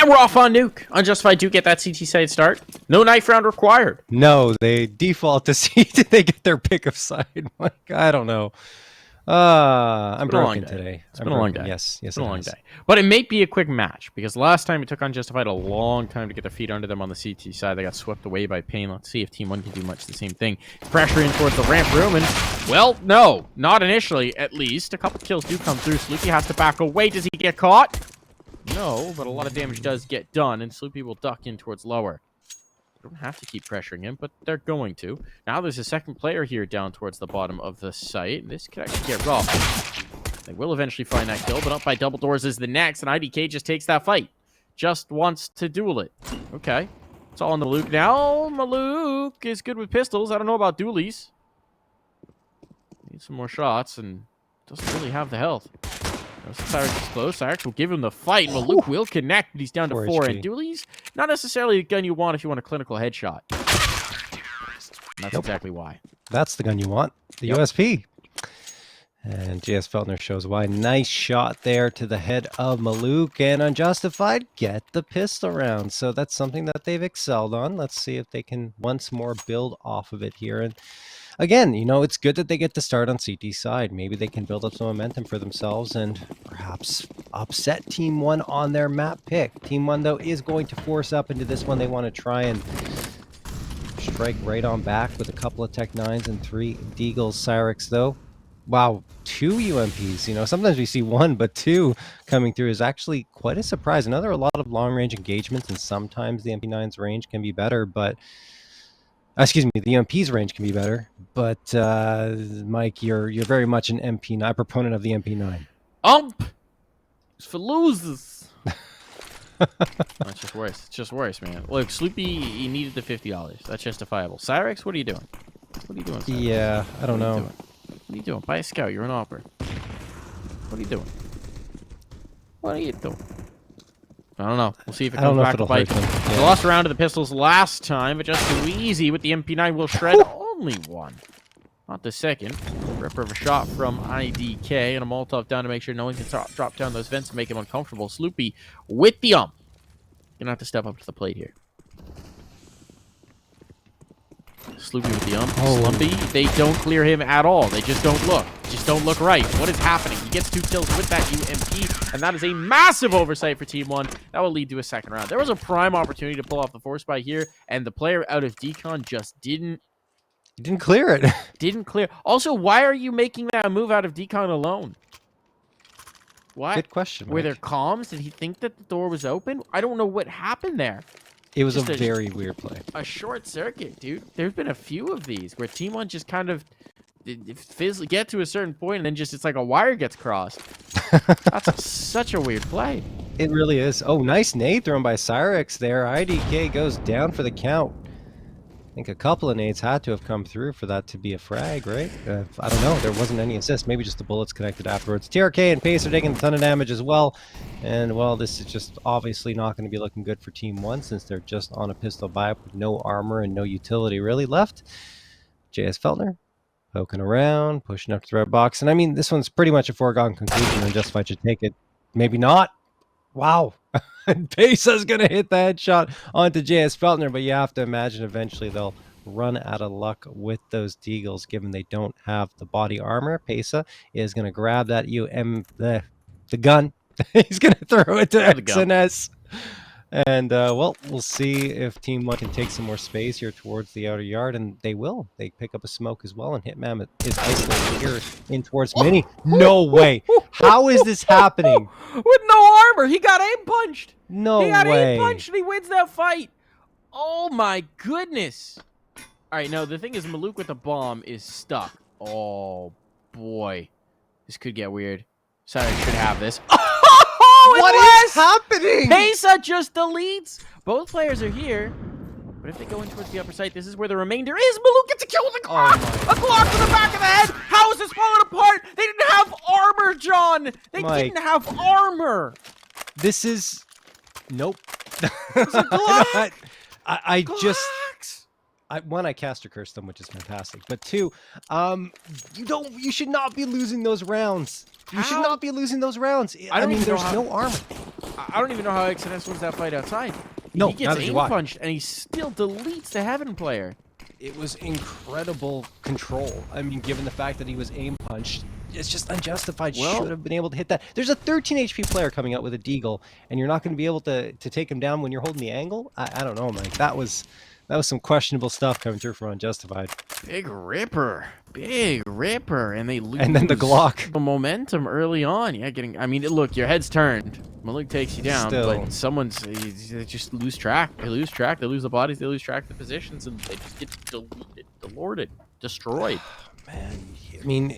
And we're off on Nuke. Unjustified do get that CT side start. No knife round required. No, they default to CT. They get their pick of side. Like, I don't know. I'm broken today. It's been a long day. Yes, it's been a long day. But it may be a quick match because last time it took Unjustified a long time to get their feet under them on the CT side. They got swept away by Pain. Let's see if Team 1 can do much the same thing. Pressure in towards the ramp room, and well, no, not initially. At least a couple kills do come through. Sloopy has to back away. Does he get caught? No, but a lot of damage does get done, and Sloopy will duck in towards lower. Don't have to keep pressuring him, but they're going to. Now there's a second player here down towards the bottom of the site. This could actually get rough. They will eventually find that kill, but up by double doors is the next, and IDK just takes that fight. Just wants to duel it. Okay. It's all on the Maluk now. Maluk is good with pistols. I don't know about dualies. Needs some more shots, and doesn't really have the health. Cyrix is close. Cyrix will give him the fight. Maluk will connect, but he's down to 4. And dualies, not necessarily the gun you want if you want a clinical headshot. And that's exactly why. That's the gun you want. The USP. And JS Feltner shows why. Nice shot there to the head of Maluk. And Unjustified get the pistol round. So that's something that they've excelled on. Let's see if they can once more build off of it here. And again, you know, it's good that they get to start on CT side. Maybe they can build up some momentum for themselves and perhaps upset Team 1 on their map pick. Team 1, though, is going to force up into this one. They want to try and strike right on back with a couple of Tech 9s and 3 Deagles. Cyrix, though, wow, 2 UMPs. You know, sometimes we see 1, but 2 coming through is actually quite a surprise. Another, a lot of long-range engagements, and sometimes the MP9's range can be better, but excuse me, the UMP's range can be better, but Mike, you're very much an MP9 proponent of the MP9. It's for losers. That's just worse. It's just worse, man. Look, Sloopy, he needed the $50. That's justifiable. Cyrix, what are you doing? What are you doing, Cyrix? Yeah, I don't know. What are you doing? Buy a scout. You're an opera. What are you doing? What are you doing? I don't know. We'll see if it comes back to bite them. They lost a round to the pistols last time, but just too easy with the MP9 will shred only 1. Not the second. Ripper of a shot from IDK and a Molotov down to make sure no one can drop down those vents and make him uncomfortable. Sloopy with the Gonna have to step up to the plate here. Sloopy with the Slumpy, they don't clear him at all. They just don't look. Just don't look right. What is happening? He gets 2 kills with that UMP, and that is a massive oversight for Team 1. That will lead to a second round. There was a prime opportunity to pull off the force buy here, and the player out of Decon just didn't clear it. Didn't clear. Also, why are you making that move out of Decon alone? What? Good question, Mike. Were there comms? Did he think that the door was open? I don't know what happened there. It was a very weird play. A short circuit, dude. There's been a few of these where Team 1 just kind of get to a certain point and then just it's like a wire gets crossed. That's such a weird play. It really is. Oh, nice nade thrown by Cyrix there. IDK goes down for the count. I think a couple of nades had to have come through for that to be a frag, right? I don't know. There wasn't any assist. Maybe just the bullets connected afterwards. TRK and Pace are taking a ton of damage as well. And, well, this is just obviously not going to be looking good for Team 1 since they're just on a pistol buy with no armor and no utility really left. JS Feltner poking around, pushing up to the red box. And, I mean, this one's pretty much a foregone conclusion. Unjustified should take it. Maybe not. Wow. Pesa's going to hit the headshot onto JS Feltner, but you have to imagine eventually they'll run out of luck with those Deagles given they don't have the body armor. Pesa is going to grab that the gun. He's going to throw it to XNS. And, well, we'll see if Team 1 can take some more space here towards the outer yard, and they will. They pick up a smoke as well, and Hitman is isolated here in towards Mini. No way. How is this happening? With no armor. He got aim punched. No way. He got aim punched, and he wins that fight. Oh, my goodness. All right, no, the thing is Maluk with the bomb is stuck. Oh, boy. This could get weird. Sorry, I should have this. What is happening? Pesa just deletes. Both players are here. But if they go in towards the upper site, this is where the remainder is. Maluk gets a kill with a Glock. A Glock to the back of the head. How is this falling apart? They didn't have armor, John. They didn't have armor. This is... Nope. It's a Glock. I just... One, I caster cursed them, which is fantastic. But two, you should not be losing those rounds. You should not be losing those rounds. I mean, there's no armor. I don't even know how XNS wins that fight outside. No, he gets neither do aim I. punched, and he still deletes the Heaven player. It was incredible control. I mean, given the fact that he was aim punched, it's just Unjustified should have been able to hit that. There's a 13 HP player coming out with a deagle, and you're not going to be able to take him down when you're holding the angle. I don't know, Mike. That was some questionable stuff coming through from Unjustified. Big ripper, and they lose. And then the Glock. The momentum early on. Yeah, I mean, look, your head's turned. Maluk takes you down, but they just lose track. They lose track. They lose the bodies. They lose track of the positions, and they just get deleted, destroyed. Man, I mean,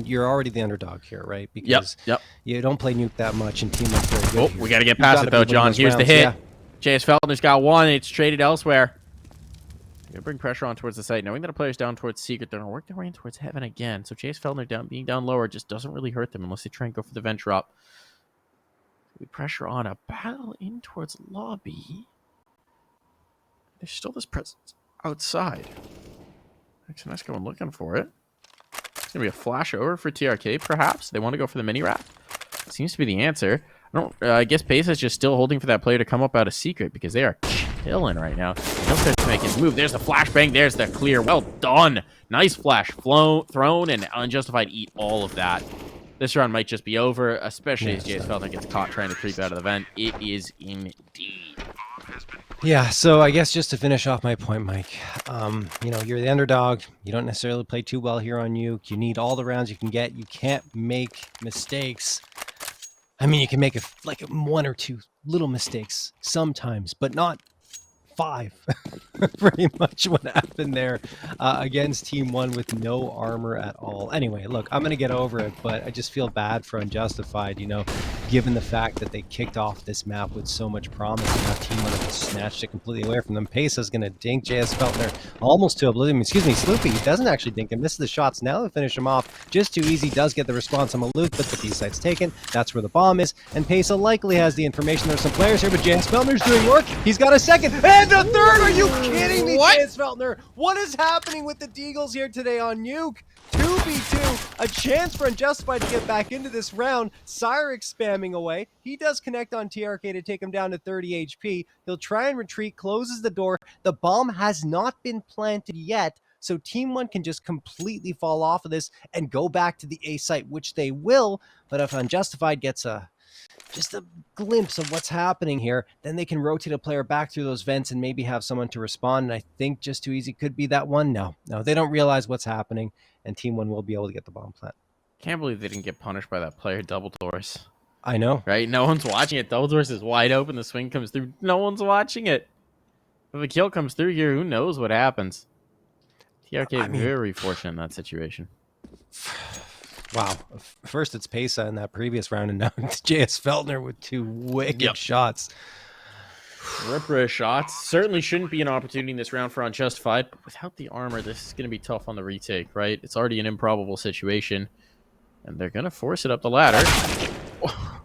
you're already the underdog here, right? Because you don't play Nuke that much, and Team 1's very good. We got to get past it, though, John. Here's the hit. JS Feltner's got one. It's traded elsewhere. Gonna bring pressure on towards the site, knowing that a player's down towards Secret. They're gonna work their way in towards Heaven again. So JS Feltner being down lower just doesn't really hurt them unless they try and go for the vent drop. We pressure on a battle in towards lobby. There's still this presence outside. XNS going looking for it. It's gonna be a flash over for TRK, perhaps. They want to go for the mini wrap. Seems to be the answer. I guess Pace is just still holding for that player to come up out of Secret because they are chilling right now. He'll start to make his move. There's the flashbang. There's the clear. Well done. Nice flash thrown, and Unjustified eat all of that. This round might just be over, especially as JS Feltner gets caught trying to creep out of the vent. It is indeed. Yeah, so I guess just to finish off my point, Mike, you're the underdog. You don't necessarily play too well here on Nuke. You need all the rounds you can get. You can't make mistakes. I mean, you can make one or two little mistakes sometimes, but not 5. Pretty much what happened there against Team 1 with no armor at all. Anyway, look, I'm going to get over it, but I just feel bad for Unjustified, given the fact that they kicked off this map with so much promise, and now Team 1 has snatched it completely away from them. Pace is going to dink JS Feltner almost to oblivion. Excuse me, Sloopy. He doesn't actually dink him. Misses the shots. Now they finish him off. Just too easy. Does get the response on Maluk, but the B site's taken. That's where the bomb is, and Pace likely has the information. There's some players here, but JS Feltner's doing work. He's got a second, and a third. Are you kidding me, JS Feltner? What is happening with the Deagles here today on Nuke? 2v2, a chance for Unjustified to get back into this round. Cyrix spamming away. He does connect on TRK to take him down to 30 HP. He'll try and retreat, closes the door. The bomb has not been planted yet, so Team 1 can just completely fall off of this and go back to the A site, which they will. But if Unjustified gets just a glimpse of what's happening here, then they can rotate a player back through those vents and maybe have someone to respond. And I think just too easy could be that one. No, they don't realize what's happening, and Team 1 will be able to get the bomb plant. Can't believe they didn't get punished by that player double doors. I know. Right? No one's watching it. Double doors is wide open. The swing comes through. No one's watching it. If a kill comes through here, who knows what happens? TRK very fortunate in that situation. Wow. First it's Pesa in that previous round, and now it's JS Feltner with 2 wicked shots. Ripper shots. Certainly shouldn't be an opportunity in this round for Unjustified, but without the armor, this is going to be tough on the retake, right? It's already an improbable situation, and they're going to force it up the ladder.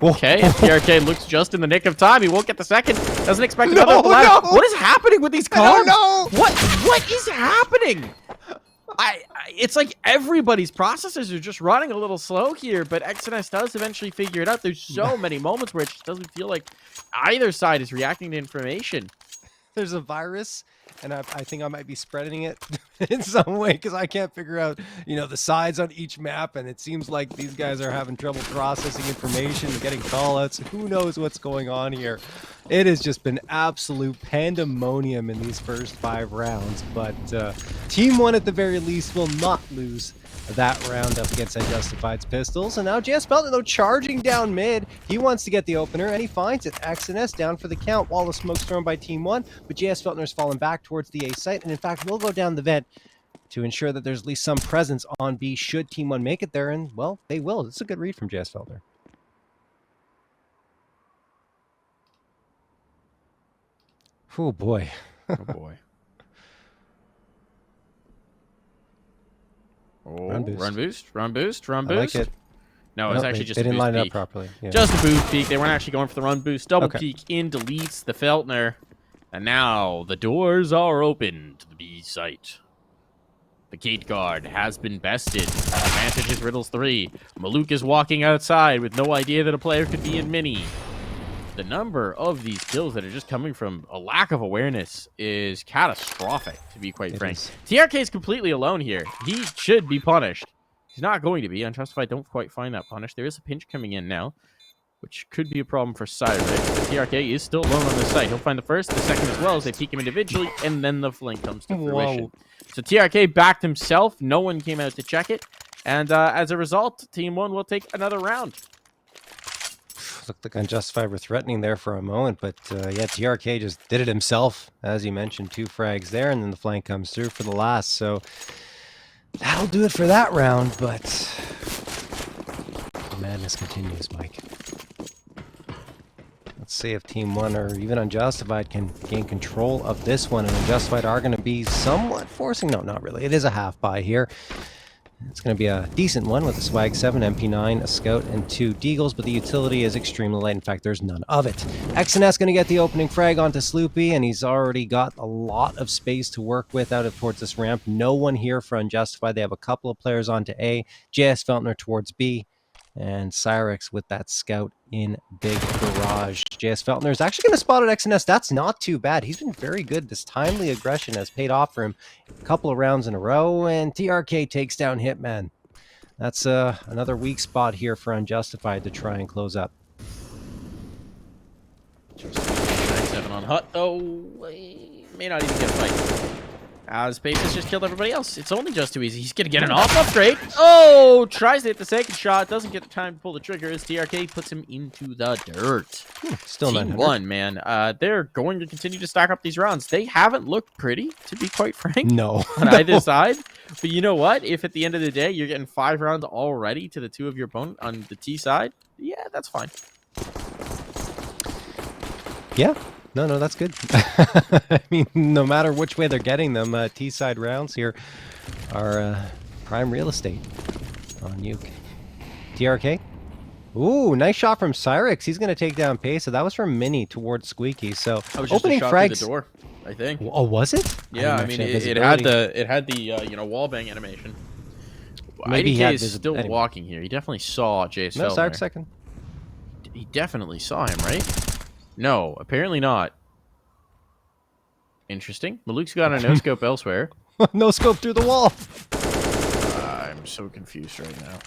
Okay, TRK looks just in the nick of time. He won't get the second. Doesn't expect another up the ladder. What is happening with these cars? What is happening? It's like everybody's processors are just running a little slow here, but XNS does eventually figure it out. There's so many moments where it just doesn't feel like either side is reacting to information. There's a virus, and I think I might be spreading it in some way because I can't figure out, the sides on each map, and it seems like these guys are having trouble processing information and getting call-outs. Who knows what's going on here? It has just been absolute pandemonium in these first 5 rounds, but Team 1 at the very least will not lose that round up against Unjustified's pistols. And now JS Feltner, though, charging down mid. He wants to get the opener, and he finds it. XNS down for the count while the smoke's thrown by Team 1, but JS Feltner's fallen back towards the A site, and in fact will go down the vent to ensure that there's at least some presence on B should Team 1 make it there, and, well, they will. It's a good read from JS Feltner. Oh, boy. Oh, boy. Oh, run boost. I like it. No, it's actually just they didn't line it up peak. Properly. Yeah. Just a boost peek. They weren't actually going for the run boost. Double peek in, deletes the Feltner. And now the doors are open to the B site. The gate guard has been bested. Advantage is Riddles 3. Maluk is walking outside with no idea that a player could be in mini. the number of these kills that are just coming from a lack of awareness is catastrophic, to be quite frank. TRK is completely alone here. He should be punished. He's not going to be. Unjustified don't quite find that punish. There is a pinch coming in now, which could be a problem for Cyrix. But TRK is still alone on this site. He'll find the first, the second as well as they peek him individually, and then the flank comes to fruition. Whoa. So TRK backed himself. No one came out to check it. And as a result, Team 1 will take another round. Looked like Unjustified were threatening there for a moment, but yeah, TRK just did it himself. As you mentioned, 2 frags there, and then the flank comes through for the last. So that'll do it for that round, but the madness continues, Mike. Let's see if Team 1 or even Unjustified can gain control of this one, and Unjustified are going to be somewhat forcing... No, not really. It is a half buy here. It's going to be a decent one with a Swag 7, MP9, a Scout, and 2 Deagles, but the utility is extremely light. In fact, there's none of it. XNS going to get the opening frag onto Sloopy, and he's already got a lot of space to work with out of towards this ramp. No one here for Unjustified. They have a couple of players onto A, JS Feltner towards B, and Cyrix with that Scout in big garage. JS Feltner is actually going to spot at XNS. That's not too bad. He's been very good. This timely aggression has paid off for him a couple of rounds in a row, and TRK takes down Hitman. That's another weak spot here for Unjustified to try and close up. Just 7 on Hut, though. He may not even get a fight. Space has just killed everybody else. It's only just too easy. He's going to get an off upgrade. Oh, tries to hit the second shot. Doesn't get the time to pull the trigger as TRK puts him into the dirt. Still Team 1, man. They're going to continue to stack up these rounds. They haven't looked pretty, to be quite frank. No. On either side. But you know what? If at the end of the day, you're getting 5 rounds already to the 2 of your opponent on the T side, yeah, that's fine. Yeah. No, that's good. I mean, no matter which way they're getting them, T-side rounds here are prime real estate on Nuke. TRK. Ooh, nice shot from Cyrix. He's going to take down Pace. So that was from Mini towards Squeaky. So I was just opening frags through the door, I think. Oh, was it? Yeah, I mean, it had the wall bang animation. Maybe IDK is still walking here. He definitely saw Jace. No, Cyrix second. He definitely saw him, right? No, apparently not. Interesting. Maluk's got a no-scope elsewhere. No-scope through the wall. I'm so confused right now.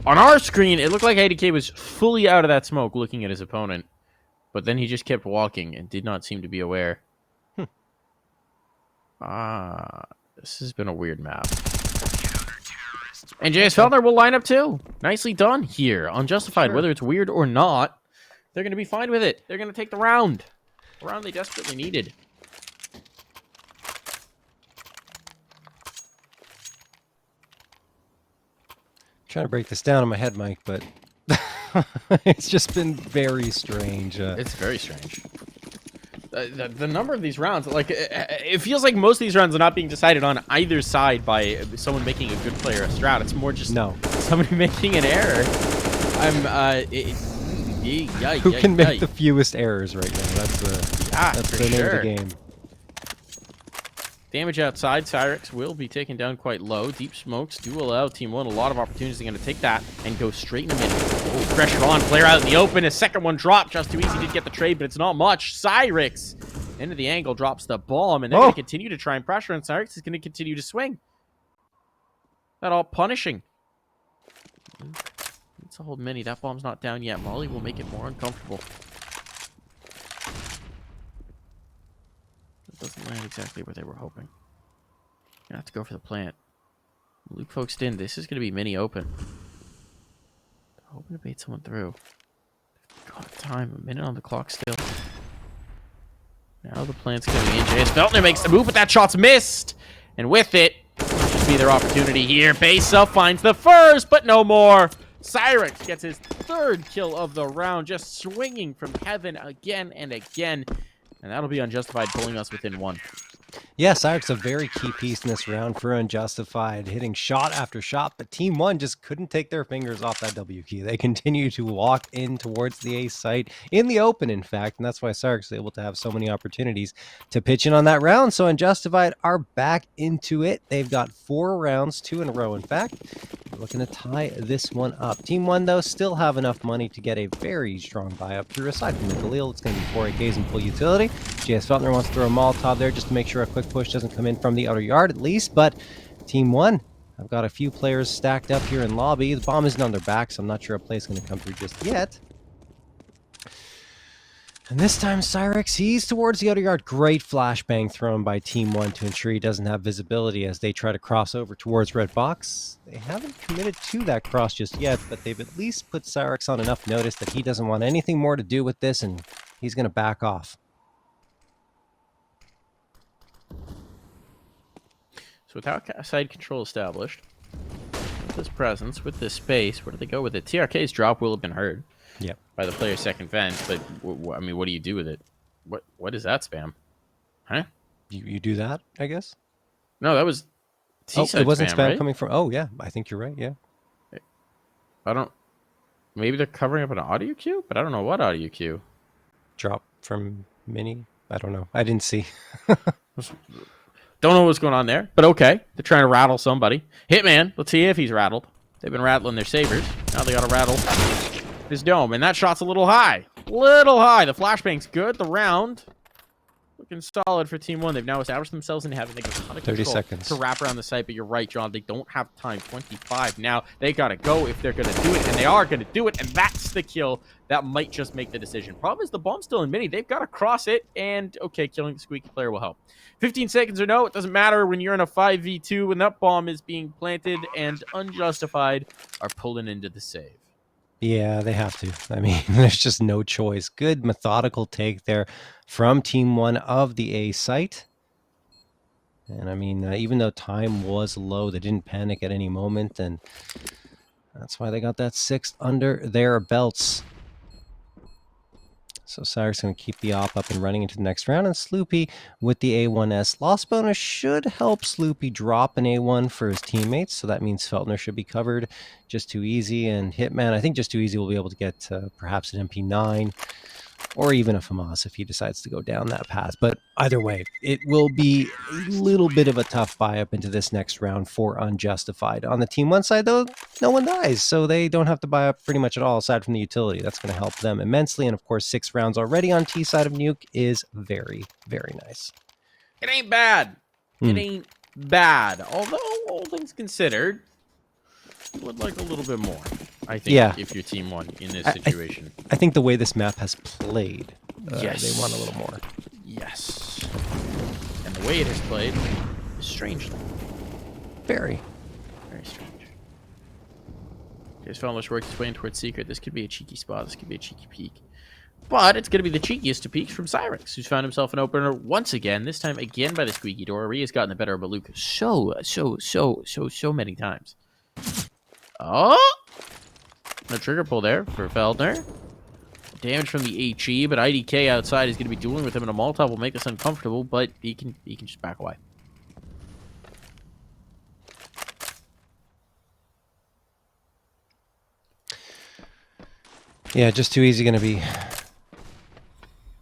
On our screen, it looked like ADK was fully out of that smoke looking at his opponent. But then he just kept walking and did not seem to be aware. This has been a weird map. And JS Feltner will line up too. Nicely done here. Unjustified, whether it's weird or not. They're going to be fine with it. They're going to take the round. The round they desperately needed. Trying to break this down in my head, Mike, but it's just been very strange. It's very strange. The number of these rounds, like, it feels like most of these rounds are not being decided on either side by someone making a good player a strat. It's more just somebody making an error. Who can make the fewest errors right now? That's the name of the game. Damage outside. Cyrix will be taken down quite low. Deep smokes do allow Team 1 a lot of opportunities. They're going to take that and go straight in the middle. Oh, pressure on. Player out in the open. His second one dropped. Just too easy to get the trade, but it's not much. Cyrix into the angle drops the bomb, and they're going to continue to try and pressure, and Cyrix is going to continue to swing. That all punishing. It's a hold mini. That bomb's not down yet. Molly will make it more uncomfortable. It doesn't land exactly where they were hoping. Gonna have to go for the plant. Luke focused in. This is gonna be mini open. Hoping to bait someone through. Got time. A minute on the clock still. Now the plant's coming in. JS Feltner makes the move, but that shot's missed. And with it, should be their opportunity here. Besa finds the first, but no more. Cyrix gets his 3rd kill of the round, just swinging from heaven again and again. And that'll be Unjustified, pulling us within 1. Yeah, Cyrix a very key piece in this round for Unjustified, hitting shot after shot, but Team 1 just couldn't take their fingers off that W key. They continue to walk in towards the A site, in the open, in fact, and that's why Cyrix is able to have so many opportunities to pitch in on that round. So Unjustified are back into it. They've got 4 rounds, 2 in a row, in fact. looking to tie this one up. Team 1, though, still have enough money to get a very strong buy-up through. Aside from the Galil, it's going to be 4 AKs in full utility. JS Feltner wants to throw a Molotov there just to make sure a quick push doesn't come in from the outer yard, at least. But Team 1, I've got a few players stacked up here in lobby. The bomb isn't on their back, so I'm not sure a play is going to come through just yet. And this time, Cyrex, he's towards the outer yard. Great flashbang thrown by Team 1 to ensure he doesn't have visibility as they try to cross over towards red box. They haven't committed to that cross just yet, but they've at least put Cyrex on enough notice that he doesn't want anything more to do with this, and he's going to back off. So without side control established, with this presence, with this space, where do they go with it? TRK's drop will have been heard. Yep. By the player's second vent, but I mean, what do you do with it? What is that spam? Huh? You do that, I guess? No, that was T-side it wasn't spam right? coming from... Oh, yeah, I think you're right, yeah. I don't... Maybe they're covering up an audio cue, but I don't know what audio cue. Drop from Mini? I don't know. I didn't see. Don't know what's going on there, but okay. They're trying to rattle somebody. Hitman, let's see if he's rattled. They've been rattling their sabers. Now they got to rattle his dome, and that shot's a little high. Little high. The flashbang's good. The round looking solid for Team 1. They've now established themselves in having 30 seconds to wrap around the site, but you're right, John. They don't have time. 25 now. They got to go if they're going to do it, and they are going to do it, and that's the kill that might just make the decision. Problem is the bomb's still in mini. They've got to cross it, and okay, killing the squeaky player will help. 15 seconds or no, it doesn't matter when you're in a 5v2 when that bomb is being planted, and Unjustified are pulling into the save. Yeah, they have to. I mean, there's just no choice. Good methodical take there from Team 1 of the A site. And I mean, even though time was low, they didn't panic at any moment. And that's why they got that 6th under their belts. So Cyrex going to keep the op up and running into the next round. And Sloopy with the A1S loss bonus should help Sloopy drop an A1 for his teammates. So that means Feltner should be covered. Just Too Easy and Hitman, I think Just Too Easy will be able to get perhaps an MP9 or even a FAMAS if he decides to go down that path. But either way, it will be a little bit of a tough buy-up into this next round for Unjustified. On the Team 1 side, though, no one dies, so they don't have to buy up pretty much at all aside from the utility. That's going to help them immensely, and of course, 6 rounds already on T side of Nuke is very, very nice. It ain't bad. It ain't bad. Although, all things considered, you would like a little bit more, I think, yeah. If you're Team 1 in this situation. I think the way this map has played, yes. They want a little more. Yes. And the way it is played is strange. Very. Very strange. Here's Feltner's work his way in towards Secret. This could be a cheeky spot. This could be a cheeky peek. But it's going to be the cheekiest of peeks from Cyrex, who's found himself an opener once again, this time again by the squeaky door. He has gotten the better of Baluka so many times. Oh! No trigger pull there for Feltner. Damage from the HE, but IDK outside is going to be dueling with him, and a Molotov will make this uncomfortable, but he can just back away. Yeah, Just Too Easy going to be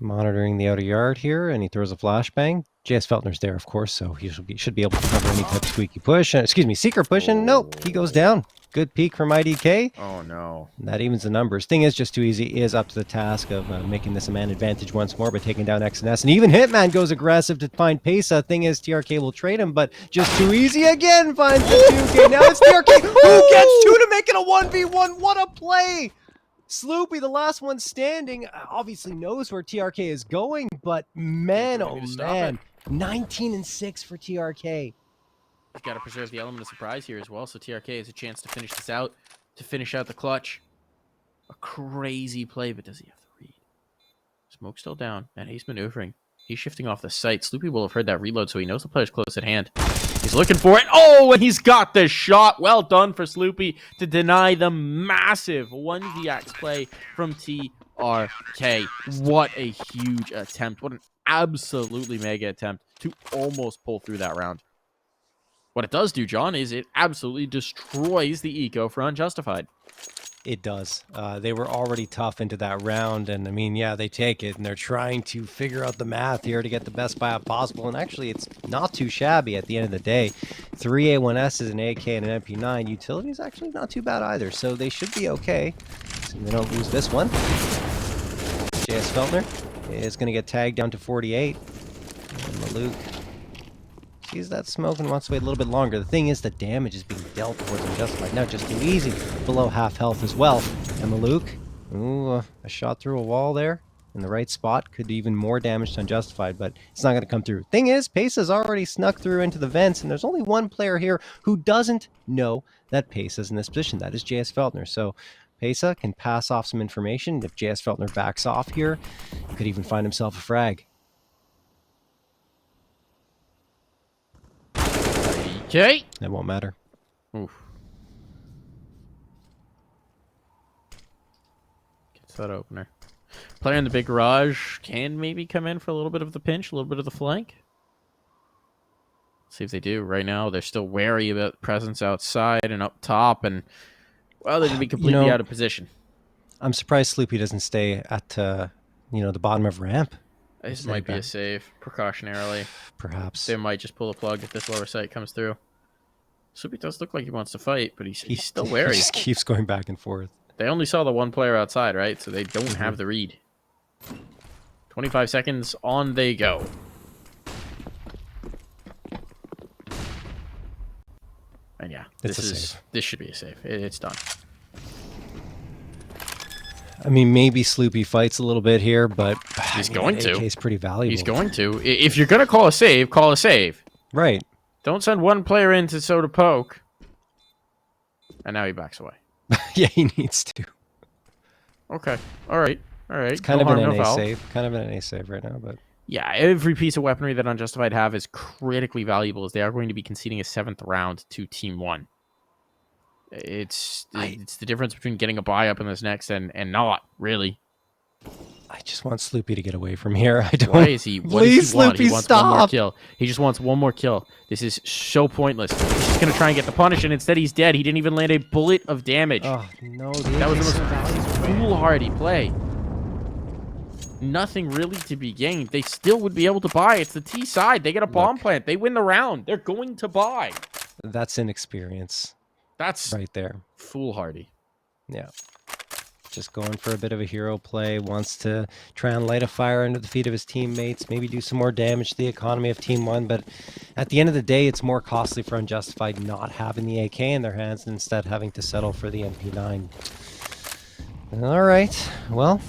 monitoring the outer yard here, and he throws a flashbang. JS Feltner's there, of course, so he should be able to cover any type of squeaky push. Excuse me, secret push, and nope, he goes down. Good peek from IDK. Oh, no. That evens the numbers. Thing is, Just Too Easy is up to the task of making this a man advantage once more by taking down XNS. And even Hitman goes aggressive to find Pesa. Thing is, TRK will trade him, but Just Too Easy again finds the 2K. Now it's TRK who gets 2 to make it a 1v1. What a play! Sloopy, the last one standing, obviously knows where TRK is going, but man, oh man, 19-6 for TRK. You've got to preserve the element of surprise here as well, so TRK has a chance to finish this out, to finish out the clutch. A crazy play, but does he have the read? Smoke's still down, and he's maneuvering. He's shifting off the site. Sloopy will have heard that reload, so he knows the player's close at hand. He's looking for it. Oh, and he's got the shot. Well done for Sloopy to deny the massive 1vx play from TRK. What a huge attempt. What an absolutely mega attempt to almost pull through that round. What it does do, John, is it absolutely destroys the eco for Unjustified. It does. They were already tough into that round, and I mean, yeah, they take it, and they're trying to figure out the math here to get the best buyout possible, and actually, it's not too shabby at the end of the day. 3 A1Ss, an AK, and an MP9. Utility is actually not too bad either, so they should be okay. So they don't lose this one. JS Feltner is going to get tagged down to 48. And Maluk sees that smoke and wants to wait a little bit longer. The thing is, the damage is being dealt towards Unjustified. Now just too easy. Below half health as well. And Maluk, ooh, a shot through a wall there in the right spot. Could do even more damage to Unjustified, but it's not going to come through. Thing is, Pace has already snuck through into the vents, and there's only one player here who doesn't know that Pace is in this position. That is JS Feltner. So Pesa can pass off some information. If JS Feltner backs off here, he could even find himself a frag. Okay. That won't matter. Oof. Gets that opener. Player in the big garage can maybe come in for a little bit of the pinch, a little bit of the flank. See if they do. Right now, they're still wary about presence outside and up top, and well, they're going to be completely out of position. I'm surprised Sloopy doesn't stay at the bottom of ramp. This might be a save, precautionarily. Perhaps. They might just pull the plug if this lower sight comes through. Sloopy does look like he wants to fight, but he's still wary. He just keeps going back and forth. They only saw the one player outside, right? So they don't have the read. 25 seconds, on they go. And yeah, this should be a save. It's done. I mean, maybe Sloopy fights a little bit here, but he's going to. AK's pretty valuable. He's going to. If you're going to call a save, call a save. Right. Don't send one player in to soda poke. And now he backs away. Yeah, he needs to. Okay. All right. It's kind of an NA save. Kind of an NA save right now, but yeah, every piece of weaponry that Unjustified have is critically valuable, as they are going to be conceding a 7th round to Team 1. It's the difference between getting a buy up in this next and not, really. I just want Sloopy to get away from here. I don't. Why is he? What does he want? Sloopy, He wants stop. one more kill. He just wants one more kill. This is so pointless. He's just going to try and get the punish, and instead he's dead. He didn't even land a bullet of damage. Oh, no. That was the most foolhardy play. Nothing really to be gained. They still would be able to buy. It's the T side. They get a bomb plant. They win the round. They're going to buy. That's inexperience. That's right there. Foolhardy. Yeah. Just going for a bit of a hero play. Wants to try and light a fire under the feet of his teammates. Maybe do some more damage to the economy of Team 1. But at the end of the day, it's more costly for Unjustified not having the AK in their hands and instead having to settle for the MP9. All right. Well,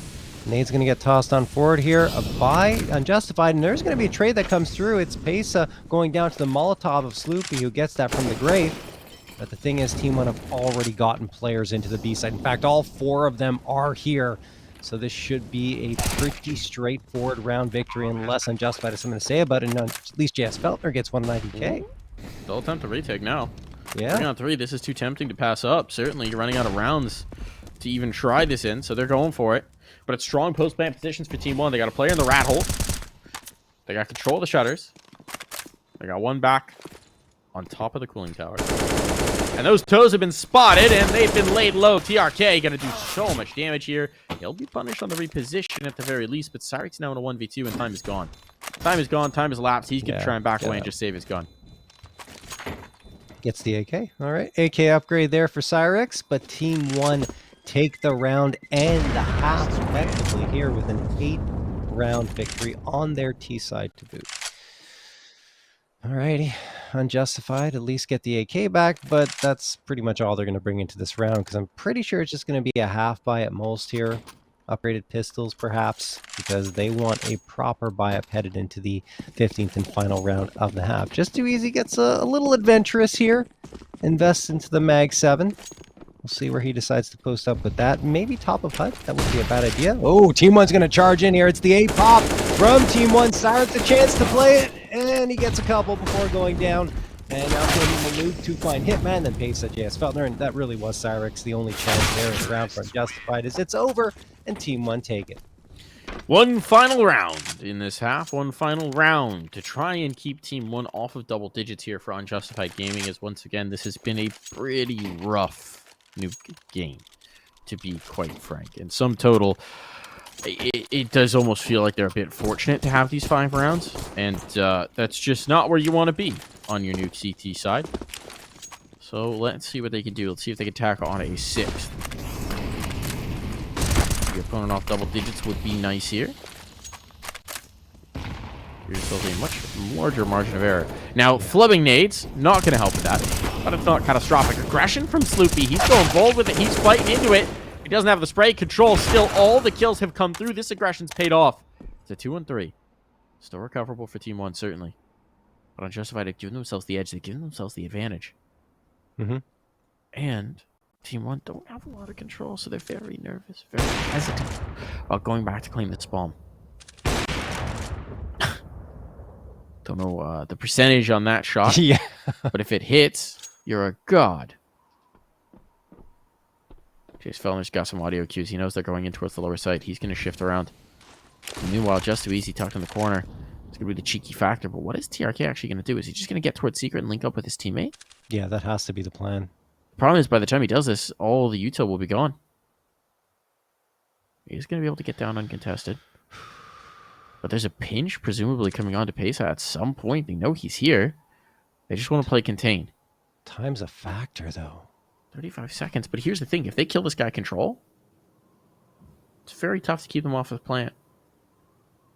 Nade's going to get tossed on forward here. A buy, Unjustified, and there's going to be a trade that comes through. It's Pesa going down to the Molotov of Sloopy, who gets that from the grave. But the thing is, Team 1 have already gotten players into the B side. In fact, all 4 of them are here. So this should be a pretty straightforward round victory, unless Unjustified has something to say about it. And at least JS Feltner gets 190k. They'll attempt to retake now. Yeah. 3 on 3, this is too tempting to pass up. Certainly, you're running out of rounds to even try this in, so they're going for it. But it's strong post-plant positions for Team 1. They got a player in the rat hole. They got control of the shutters. They got one back on top of the cooling tower. And those toes have been spotted, and they've been laid low. TRK going to do so much damage here. He'll be punished on the reposition at the very least, but Cyric's now in a 1v2, and time is gone. Time is gone. Time has lapsed. He's going to try and back away and just save his gun. Gets the AK. All right. AK upgrade there for Cyrix, but Team 1 take the round and the half effectively here with an 8-round victory on their T side to boot. Alrighty, Unjustified at least get the AK back, but that's pretty much all they're going to bring into this round, because I'm pretty sure it's just going to be a half buy at most here. Upgraded pistols, perhaps, because they want a proper buy-up headed into the 15th and final round of the half. Just Too Easy gets a little adventurous here, invests into the Mag 7. We'll see where he decides to post up with that. Maybe top of HUD. That would be a bad idea. Oh, Team 1's going to charge in here. It's the 8 pop from Team 1. Cyrix a chance to play it, and he gets a couple before going down. And now going to Nuke to find Hitman, then Pesa JS Feltner, and that really was Cyrix. The only chance there in the round for Unjustified is it's over, and Team 1 take it. One final round in this half. One final round to try and keep Team 1 off of double digits here for Unjustified Gaming, as once again, this has been a pretty rough Nuke game. to be quite frank. In sum total, it does almost feel like they're a bit fortunate to have these 5 rounds, and that's just not where you want to be on your Nuke CT side. So let's see what they can do. Let's see if they can tackle on a 6th. The opponent off double digits would be nice here. Here's building a much larger margin of error. Now, flubbing nades, not going to help with that. But it's not catastrophic. Aggression from Sloopy. He's going bold with it. He's fighting into it. He doesn't have the spray. Control still. All the kills have come through. This aggression's paid off. It's a 2-3. Still recoverable for Team 1, certainly. But Unjustified, they've given themselves the edge. They've given themselves the advantage. And Team 1 don't have a lot of control, so they're very nervous, very hesitant about going back to claim this bomb. Don't know the percentage on that shot. Yeah. But if it hits, you're a god. Chase Fellner's got some audio cues. He knows they're going in towards the lower side. He's going to shift around. And meanwhile, just too easy tucked in the corner. It's going to be the cheeky factor. But what is TRK actually going to do? Is he just going to get towards Secret and link up with his teammate? Yeah, that has to be the plan. The problem is, by the time he does this, all the util will be gone. He's going to be able to get down uncontested. But there's a pinch, presumably coming on to Pesa at some point. They know he's here. They just want to play contain. Time's a factor, though. 35 seconds. But here's the thing. If they kill this guy Control, it's very tough to keep them off the plant.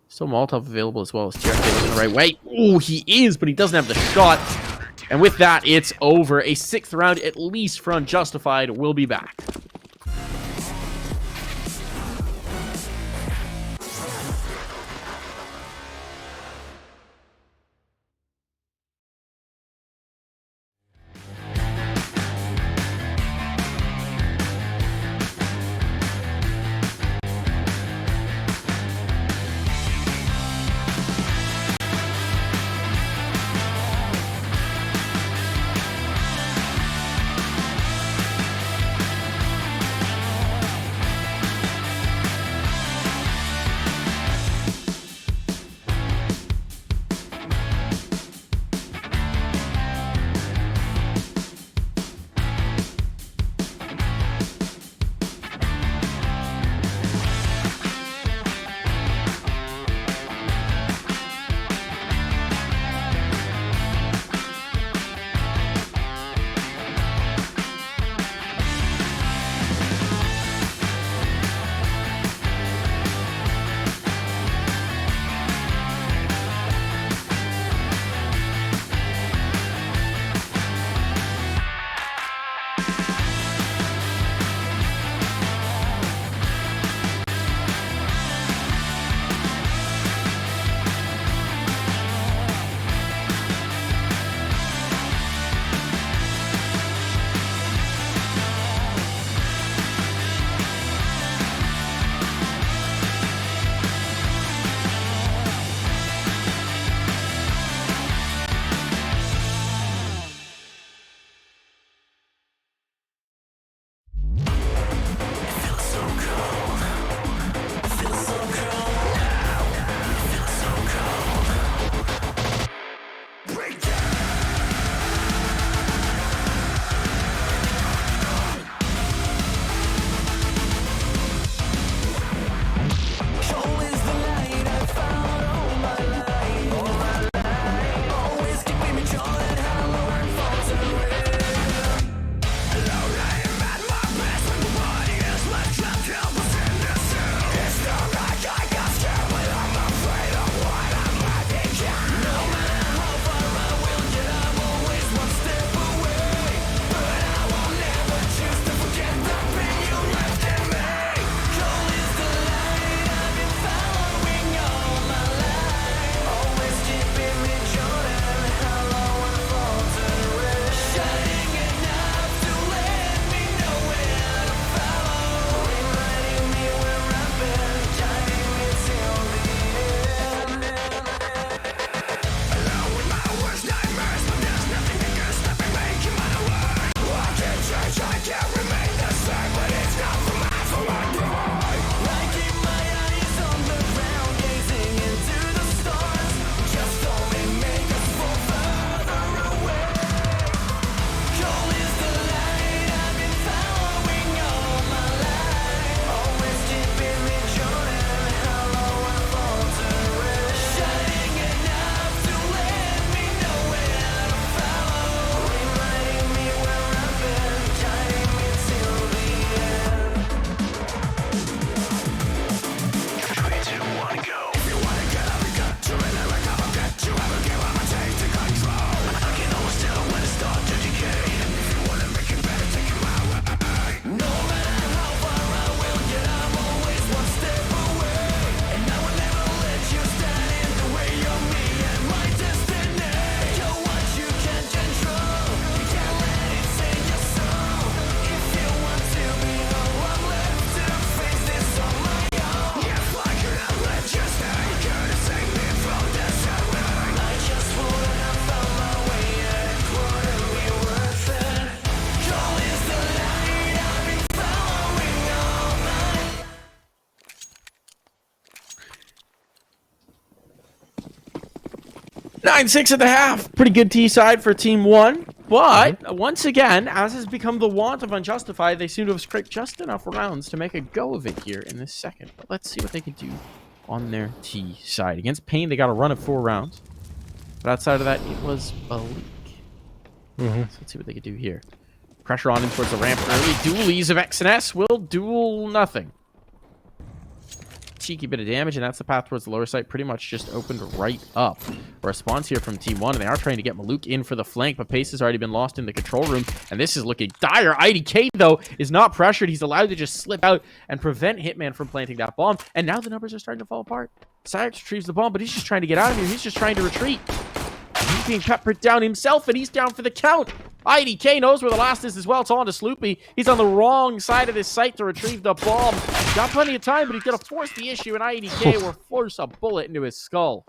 Still Molotov available as well as TRK looking the right way. Oh, he is, but he doesn't have the shot. And with that, it's over. A 6th round, at least for Unjustified, will be back. 9-6 at the half. Pretty good T side for Team 1. But once again, as has become the want of Unjustified, they seem to have scraped just enough rounds to make a go of it here in this second. But let's see what they can do on their T side. Against Pain, they got a run of 4 rounds. But outside of that, it was a leak. So let's see what they can do here. Pressure on in towards the ramp early. Dualies of X and S will duel nothing. Cheeky bit of damage, and that's the path towards the lower site. Pretty much just opened right up. A response here from Team 1, and they are trying to get Nuke in for the flank, but Pace has already been lost in the control room, and this is looking dire. IDK, though, is not pressured. He's allowed to just slip out and prevent Hitman from planting that bomb, and now the numbers are starting to fall apart. Cyrex retrieves the bomb, but he's just trying to get out of here. He's just trying to retreat. He's being peppered down himself, and he's down for the count. IDK knows where the last is as well. It's on to Sloopy. He's on the wrong side of this site to retrieve the bomb. Got plenty of time, but he's going to force the issue, and IDK will force a bullet into his skull.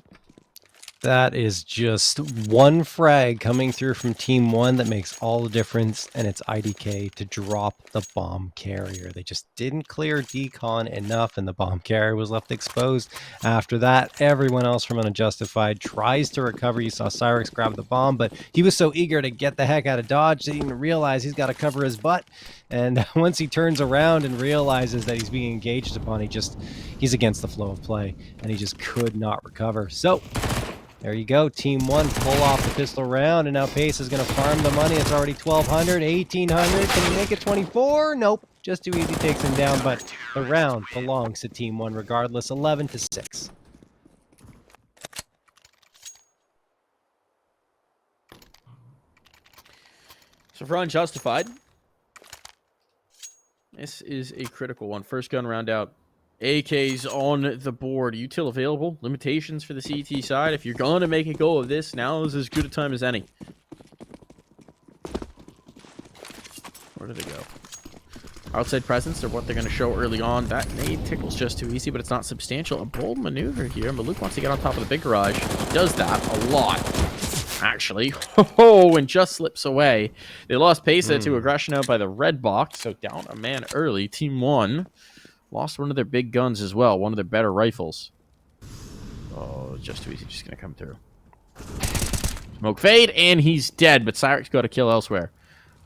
That is just one frag coming through from Team 1 that makes all the difference, and it's IDK to drop the bomb carrier. They just didn't clear decon enough, and the bomb carrier was left exposed. After that, everyone else from Unjustified tries to recover. You saw Cyrex grab the bomb, but he was so eager to get the heck out of Dodge, he didn't even realize he's got to cover his butt. And once he turns around and realizes that he's being engaged upon, he's against the flow of play, and he just could not recover. So there you go. Team 1 pull off the pistol round, and now Pace is going to farm the money. It's already 1,200, 1,800. Can he make it 24? Nope. Just too easy takes him down, but the round belongs to Team 1 regardless. 11-6. So for Unjustified, this is a critical one. First gun round out. AK's on the board. Util available. Limitations for the CT side. If you're going to make a go of this, now is as good a time as any. Where do they go? Outside presence are what they're going to show early on. That nade tickles just too easy, but it's not substantial. A bold maneuver here. Maluk wants to get on top of the big garage. He does that a lot, actually. Oh, and just slips away. They lost Pesa to aggression out by the red box, so down a man early. Team 1 lost one of their big guns as well, one of their better rifles. Oh, just too easy. Just going to come through. Smoke fade, and he's dead, but Cyrex got a kill elsewhere.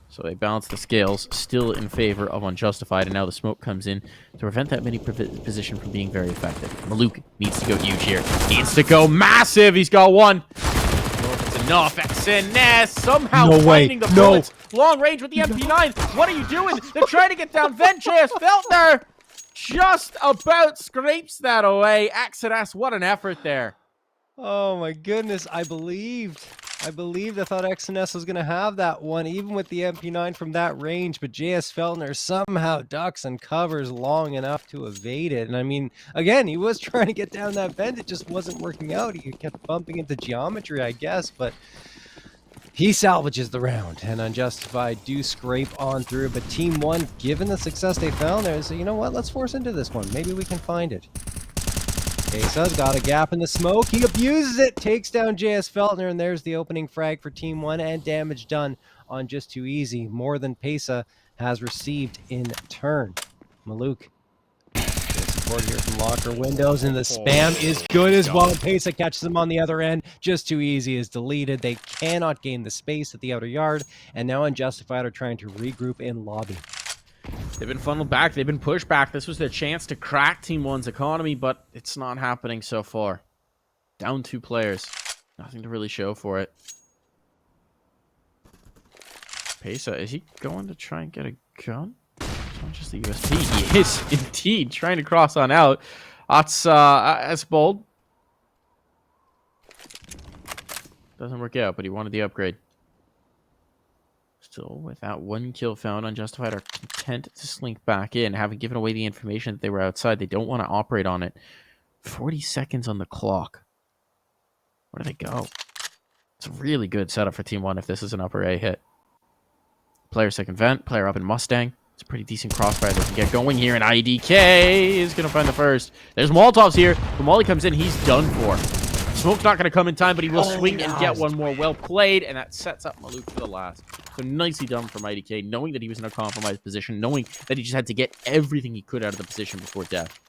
So they balance the scales, still in favor of Unjustified, and now the smoke comes in to prevent that mini position from being very effective. Maluk needs to go huge here. Needs to go massive. He's got one. It's enough. SNS somehow finding the bullets. Long range with the MP9. What are you doing? They're trying to get down vent. JS Feltner just about scrapes that away. Exodus, what an effort there. Oh my goodness, I believed. I thought XNS was going to have that one, even with the MP9 from that range, but JS Feltner somehow ducks and covers long enough to evade it. And I mean, again, he was trying to get down that vent, it just wasn't working out. He kept bumping into geometry, I guess, but he salvages the round, and Unjustified do scrape on through, but Team 1, given the success they found there, say, you know what, let's force into this one. Maybe we can find it. Pesa's got a gap in the smoke. He abuses it, takes down JS Feltner, and there's the opening frag for Team 1, and damage done on just too easy. More than Pesa has received in turn. Maluk. Good support here from locker windows, and the spam is good as well. Pesa catches him on the other end. Just too easy is deleted. They cannot gain the space at the outer yard, and now Unjustified are trying to regroup in lobby. They've been funneled back. They've been pushed back. This was their chance to crack Team 1's economy, but it's not happening so far. Down 2 players. Nothing to really show for it. Pesa, is he going to try and get a gun? It's not just the USP. He is indeed trying to cross on out. That's bold. Doesn't work out, but he wanted the upgrade. Still, with that 1 kill found, Unjustified are content to slink back in, having given away the information that they were outside. They don't want to operate on it. 40 seconds on the clock. Where do they go? It's a really good setup for Team 1 if this is an upper A hit. Player second vent, player up in Mustang. It's a pretty decent crossfire they can get going here, and IDK is going to find the first. There's Molotovs here. When Molly comes in, he's done for. Smoke's not going to come in time, but he will swing and get one more. Well played, and that sets up Maluk for the last. So nicely done from IDK, knowing that he was in a compromised position, knowing that he just had to get everything he could out of the position before death.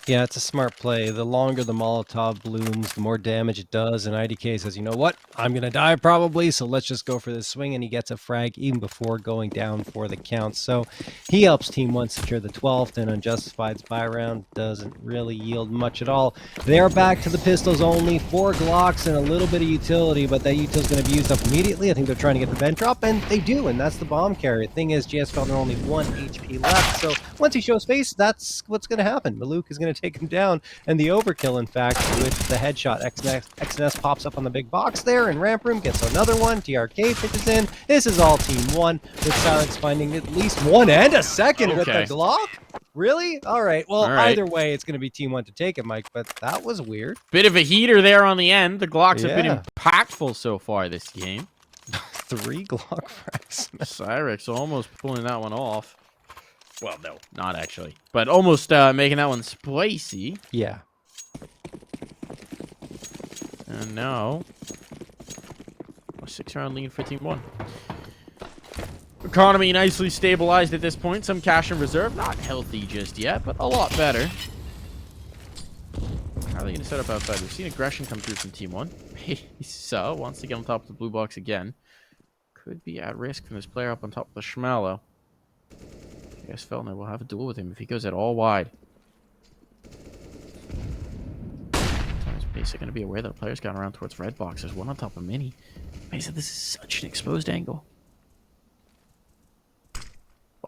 Yeah, it's a smart play. The longer the Molotov blooms, the more damage it does. And IDK says, you know what? I'm going to die probably, so let's just go for this swing. And he gets a frag even before going down for the count. So he helps Team 1 secure the 12th, and Unjustified's buy round doesn't really yield much at all. They're back to the pistols only, 4 Glocks and a little bit of utility, but that utility is going to be used up immediately. I think they're trying to get the vent drop, and they do, and that's the bomb carrier. The thing is, JS Felder only 1 HP left, so once he shows face, that's what's going to happen. Maluk is going to take him down, and the overkill, in fact, with the headshot. XNS pops up on the big box there, and Ramp Room gets another one. TRK pitches in. This is all Team 1, with Silex finding at least 1 and a second with the Glock. Really? All right. Well, either way, it's going to be Team 1 to take it, Mike, but that was weird. Bit of a heater there on the end. The Glocks have been impactful so far this game. 3 Glock frags. Cyrex almost pulling that one off. Well, no, not actually. But almost making that one spicy. Yeah. And now, a 6-round lead for Team 1. Economy nicely stabilized at this point. Some cash in reserve. Not healthy just yet, but a lot better. How are they going to set up outside? We've seen aggression come through from Team 1. So, wants to get on top of the blue box again. Could be at risk from this player up on top of the Schmallow. I guess Felner will have a duel with him if he goes at all wide. Sometimes Mesa going to be aware that a player's gone around towards red box. There's one on top of Mini. Mesa, this is such an exposed angle.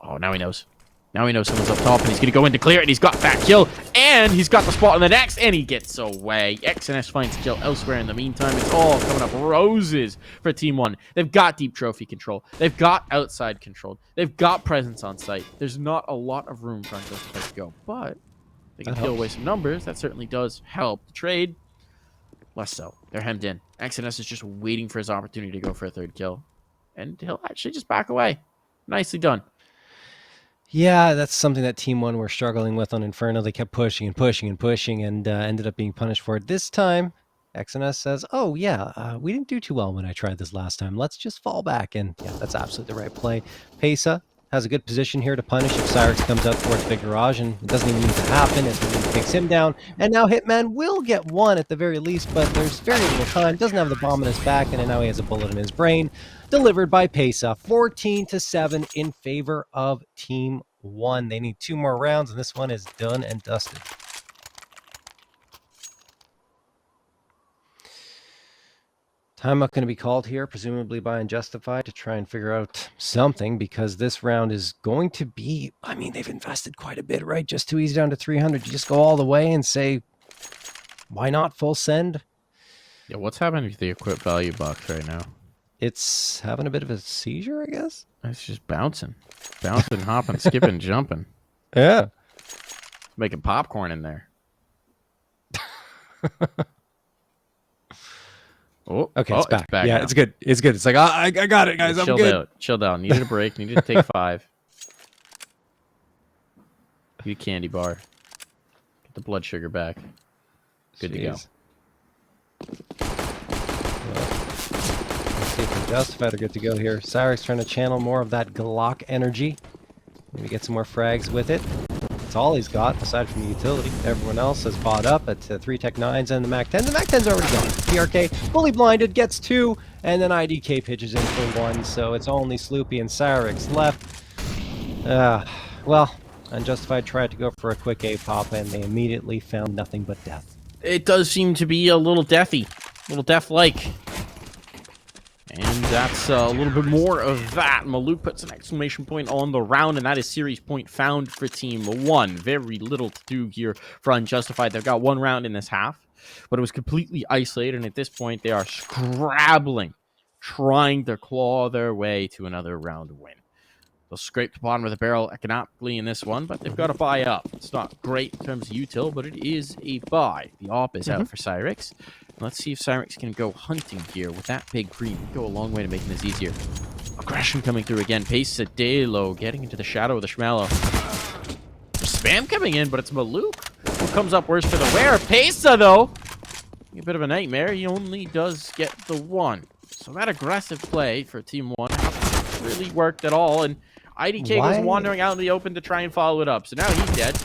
Oh, now he knows. Now he knows someone's up top, and he's going to go in to clear it, and he's got that kill, and he's got the spot on the next, and he gets away. XNS finds kill elsewhere in the meantime. It's all coming up roses for Team 1. They've got deep trophy control. They've got outside control. They've got presence on site. There's not a lot of room for Unjustified to go, but they can peel away some numbers. That certainly does help. The trade, less so. They're hemmed in. XNS is just waiting for his opportunity to go for a 3rd kill, and he'll actually just back away. Nicely done. Yeah, that's something that Team 1 were struggling with on Inferno. They kept pushing and pushing and pushing, and ended up being punished for it. This time, XNS says, oh, yeah, we didn't do too well when I tried this last time. Let's just fall back. And yeah, that's absolutely the right play. Pesa has a good position here to punish if Cyrex comes out towards Big Garage, and it doesn't even need to happen as he takes him down. And now Hitman will get 1 at the very least, but there's very little time. Doesn't have the bomb in his back, and now he has a bullet in his brain. Delivered by Pesa, 14-7 in favor of Team 1. They need 2 more rounds, and this one is done and dusted. Timeout going to be called here, presumably by Unjustified, to try and figure out something, because this round is going to be, I mean, they've invested quite a bit, right? Just too easy down to 300. You just go all the way and say, why not full send? Yeah, what's happening with the equip value box right now? It's having a bit of a seizure, I guess. It's just bouncing. Bouncing, hopping, skipping, jumping. Yeah. Making popcorn in there. Oh, okay, it's back. Yeah, now. it's good. It's good. It's like, I got it, guys. I'm good. Out. Chilled out. Needed a break. Needed to take 5. Need a candy bar. Get the blood sugar back. Good to go. Let's see if Unjustified are good to go here. Cyrex trying to channel more of that Glock energy. Maybe get some more frags with it. That's all he's got, aside from the utility. Everyone else has bought up at 3 Tech 9s and the Mac 10. The Mac 10's already gone. TRK, fully blinded, gets 2, and then IDK pitches in for 1, so it's only Sloopy and Cyrex left. Well, Unjustified tried to go for a quick A-pop, and they immediately found nothing but death. It does seem to be a little deathy. A little death-like. And that's a little bit more of that. Maluk puts an exclamation point on the round, and that is series point found for Team 1. Very little to do here for Unjustified. They've got 1 round in this half, but it was completely isolated, and at this point, they are scrabbling, trying to claw their way to another round win. They'll scrape the bottom of the barrel economically in this one, but they've got to buy up. It's not great in terms of util, but it is a buy. The op is out for Cyrex. Let's see if Cyrex can go hunting here with that big green. Go a long way to making this easier. Aggression coming through again. Pesadelo getting into the shadow of the Schmallow. Spam coming in, but it's Maluk who comes up worse for the wear. Pesa, though, a bit of a nightmare. He only does get the 1. So that aggressive play for Team 1 hasn't really worked at all. And IDK was wandering out in the open to try and follow it up. So now he's dead.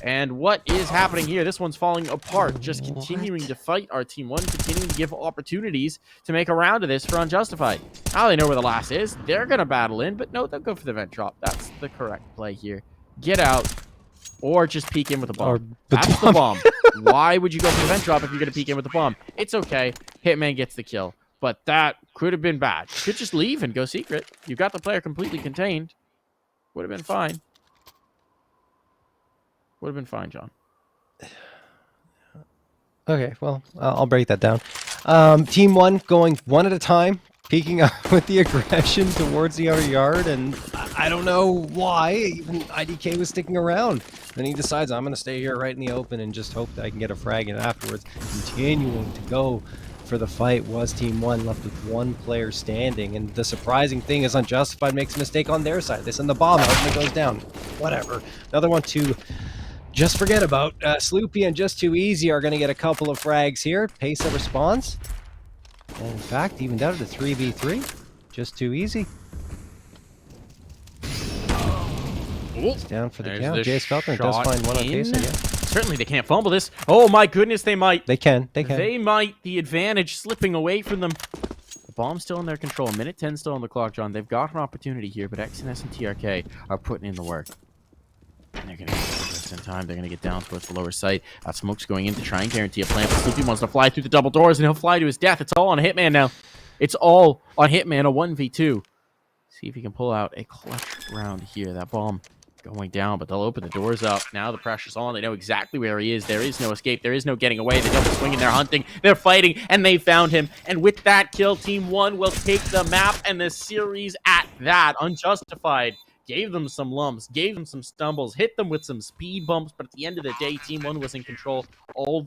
And what is happening here? This one's falling apart. Just continuing to fight our Team 1, continuing to give opportunities to make a round of this for Unjustified. Now they know where the last is. They're going to battle in, but no, they'll go for the vent drop. That's the correct play here. Get out, or just peek in with a bomb. That's the bomb. Why would you go for the vent drop if you're going to peek in with the bomb? It's okay. Hitman gets the kill. But that could have been bad. You could just leave and go secret. You got the player completely contained. Would have been fine. Would have been fine, John. Okay, well, I'll break that down. Team 1 going one at a time, peeking up with the aggression towards the outer yard, and I don't know why even IDK was sticking around. Then he decides, I'm going to stay here right in the open and just hope that I can get a frag in afterwards. Continuing to go for the fight was Team 1, left with one player standing, and the surprising thing is Unjustified makes a mistake on their side. They send the bomb out and it goes down. Whatever. Another one to just forget about. Sloopy and Just Too Easy are going to get a couple of frags here. Pesa responds. And in fact, even down to the 3v3. Just Too Easy. It's down for the count. JS Felton does find one on Pesa, yeah. Certainly they can't fumble this. Oh my goodness, they might. They can. They can. They might. The advantage slipping away from them. The bomb's still in their control. Minute 10 still on the clock, John. They've got an opportunity here, but XNS and TRK are putting in the work. And they're going to get just in time. They're going to get down towards the lower site. Smoke's going in to try and guarantee a plant. But Sloopy wants to fly through the double doors, and he'll fly to his death. It's all on Hitman now. It's all on Hitman, a 1v2. See if he can pull out a clutch round here. That bomb going down, but they'll open the doors up. Now the pressure's on. They know exactly where he is. There is no escape. There is no getting away. They double swinging. They're hunting. They're fighting, and they found him. And with that kill, Team 1 will take the map and the series at that. Unjustified gave them some lumps, gave them some stumbles, hit them with some speed bumps, but at the end of the day, Team 1 was in control all the